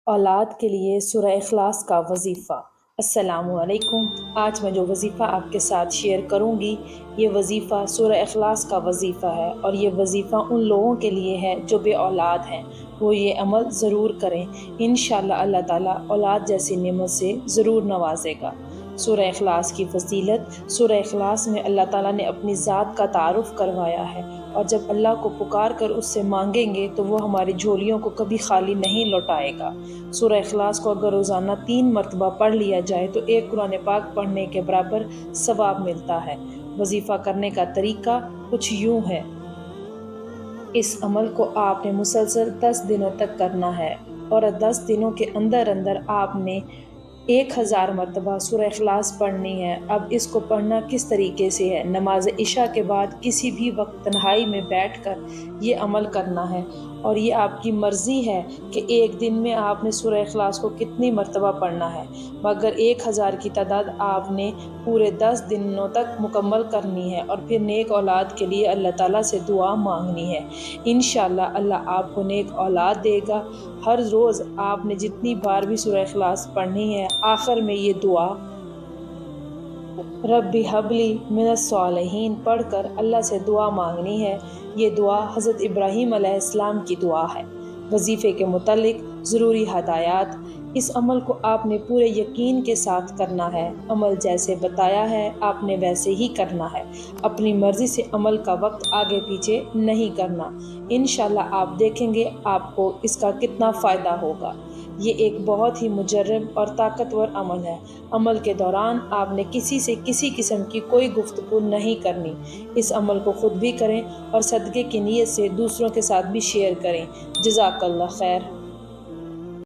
औलाद के लिए सूरह इखलास का वजीफ़ा। अस्सलामु अलैकुम। आज मैं जो वजीफ़ा आपके साथ शेयर करूंगी, ये वजीफ़ा सूरह इखलास का वजीफ़ा है और ये वजीफ़ा उन लोगों के लिए है जो बे औलाद हैं। वो ये अमल ज़रूर करें, इंशाअल्लाह अल्लाह ताला औलाद जैसी नेमत से ज़रूर नवाजेगा। सूरह इखलास की फजीलत। सूरह इखलास में अल्लाह ताला ने अपनी ज़ात का तारुफ़ करवाया है और जब अल्लाह को पुकार कर उससे मांगेंगे तो वो हमारी झोलियों को कभी खाली नहीं लौटाएगा। सूरह इखलास को अगर रोज़ाना 3 मरतबा पढ़ लिया जाए तो एक कुरान पाक पढ़ने के बराबर सवाब मिलता है। वजीफ़ा करने का तरीका कुछ यूँ है। इस अमल को आपने मुसलसल 10 दिनों तक करना है और 10 दिनों के अंदर अंदर आपने 1000 मरतबा सूरह इखलास पढ़नी है। अब इसको पढ़ना किस तरीके से है, नमाज इशा के बाद किसी भी वक्त तन्हाई में बैठकर ये अमल करना है और ये आपकी मर्ज़ी है कि एक दिन में आपने सूरह इखलास को कितनी मरतबा पढ़ना है, मगर 1000 की तादाद आपने पूरे 10 दिनों तक मुकम्मल करनी है और फिर नेक औलाद के लिए अल्लाह ताला से दुआ मांगनी है। इंशाअल्लाह अल्लाह आपको नेक औलाद देगा। हर रोज़ आपने जितनी बार भी सूरह इखलास पढ़नी है, आखिर में ये दुआ रब्बी हबली मिनस सालिहीन पढ़कर अल्लाह से दुआ मांगनी है। ये दुआ हज़रत इब्राहीम अलैहिस्सलाम की दुआ है। वजीफ़े के मुतालिक ज़रूरी हदायत। इस अमल को आपने पूरे यकीन के साथ करना है। अमल जैसे बताया है आपने वैसे ही करना है। अपनी मर्ज़ी से अमल का वक्त आगे पीछे नहीं करना। इंशाअल्लाह आप देखेंगे आपको इसका कितना फ़ायदा होगा। ये एक बहुत ही मुजर्रब और ताकतवर अमल है। अमल के दौरान आपने किसी से किसी किस्म की कोई गुफ्तगू नहीं करनी। इस अमल को ख़ुद भी करें और सदक़े की नीयत से दूसरों के साथ भी शेयर करें। जज़ाकल्लाह खैर।